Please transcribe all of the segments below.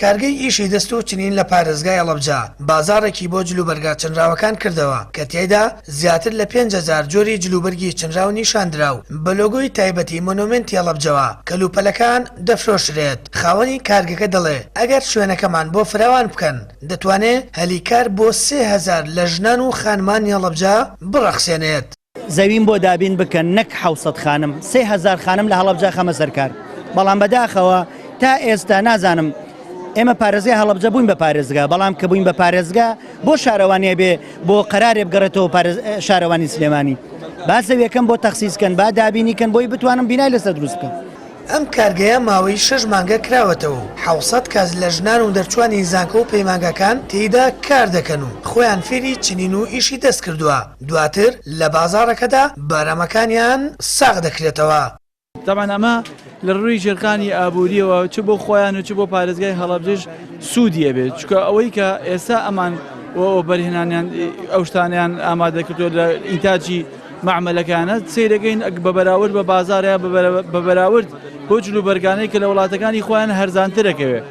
کارگەی ئیشی دەست و چنین لە پارێزگای هەڵەبجە بازاڕێکی بۆ جلوبەرگە چنراوەکان کردەوە کە تیایدا زیاتر لە 5,000 جۆری جلوبەرگی چنراو نیشاندراو بە لۆگۆی تایبەتی مۆنومنتی هەڵەبجەوە کەلوپەلەکان دەفرۆشرێت. خاوەنی کارگەکە دەڵێ ئەگەر شوێنەکەمان بۆ فراوان بکەن دەتوانێت هەلیکار بۆ 3,000 لە ژنان و خانمانی هەڵەبجە بڕەخسێنێت. زەوین بۆ دابین بکەن نەک 700 خانم 3,000 خانم لە هەڵەبجە خەمە سەرکار. بەڵام بەداخەوە تا ئێستا نازانم ئێمە پارێزگای هەڵەبجە بووین بە پارێزگا، بەڵام کە بووین بە پارێزگا بۆ شارەوانیە بێ بۆ قەرارێ بگەڕێتەوە شارەوانی سلێمانی با زەویەکەم بۆ تەخسیسکەن با دابینیکەن بۆی بتوانم بینای لەسەر دروست بکەم. ئەم کارگەیە ماوەی 6 مانگە کراوەتەوە و 700 کەس لە ژنان و دەرچوانی زانکۆ و پەیمانگەکان تێیدا کار دەکەن و خۆیان فێری چنین و ئیشی دەست کردووە. دواتر لە بازاڕەکەدا بارەمەکانیان ساغ دەکرێتەوە. طبعا ئەمە لە ڕووی ژێرخانی ئابووریەوە چ بۆ خۆیان و چ بۆ پارێزگای هەڵەبجەش سوودیە بێت، چکە ئەوەی کە ئێستا ئەمان بەرهێنانیان ئەو شتانیان ئامادەکردووە لە ئینتاجی معمەلەکانە سەیرەکەین بە بەراورد بە بازاڕەیە بە بەراورد بۆ جلوبەرگانەی کە لە وڵاتەکانی خۆیان هەرزانترەکەوێت.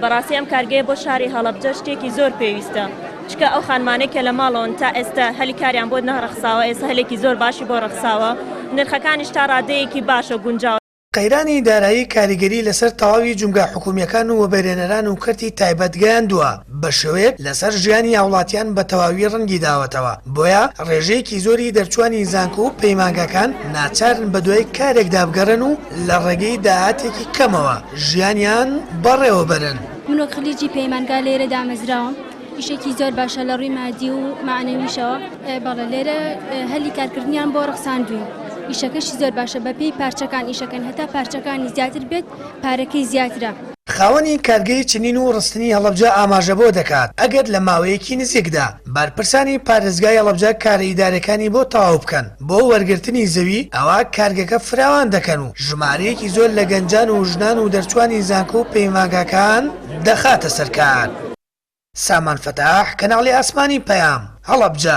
بەڕاستی ئەم کارگەیە بۆ شاری هەڵەبجە شتێکی زۆر پێویستە، چکە ئەو خانمانەی کە لە ماڵەوەن تا ئێستا هەلی کاریان بۆ نەڕەخساوە، ئێستا هەلێکی زۆر باشی بۆ ڕەخساوە، نرخەکانیش تا ڕادەیەکی باشە گونجاو. قەیرانی دارایی کاریگەری لەسەر تەواوی جومگا حکوومیەکان و وەبەرهێنەران و کەرتی تایبەت گەیاندووە بە شێوەیەک لەسەر ژیانی هاوڵاتیان بە تەواوی ڕەنگی داوەتەوە. بۆیە ڕێژەیەکی زۆری دەرچوانی زانکۆ و پەیمانگەکان ناچارن بە دوای کارێکدا بگەڕن و لە ڕێگەی داهاتێکی کەمەوە ژیانیان بەڕێوە بەرن. منۆ خلیجی پەیمانگا لێرە دامەزراوم. ئیشێکی زۆر باشە لە ڕووی مادی و معنەویشەوە. بەڵێ لێرە هەلی کارکردنیان بۆ ڕەخساندوین. ئیشەکەشی زۆر باشە بە پێی پارچەکان ئیشەکەن هەتا پارچەکانی زیاتر بێت پارەکەی زیاترە. خاوەنی کارگەی چنین و ڕستنی هەڵەبجە ئاماژە بۆ دەکات ئەگەر لە ماوەیەکی نزیکدا بارپرسانی پارێزگای هەڵەبجە کارە ئیدارەکانی بۆ تەواو بکەن بۆ وەرگرتنی زەوی ئەوە کارگەکە فراوان دەکەن و ژمارەیەکی زۆر لە گەنجان و ژنان و دەرچوانی زانکۆ و پەیمانگەکان دەخاتە سەرکار. سامان فەتاح، کەناڵی ئاسمانی پەیام، هەڵەبجە.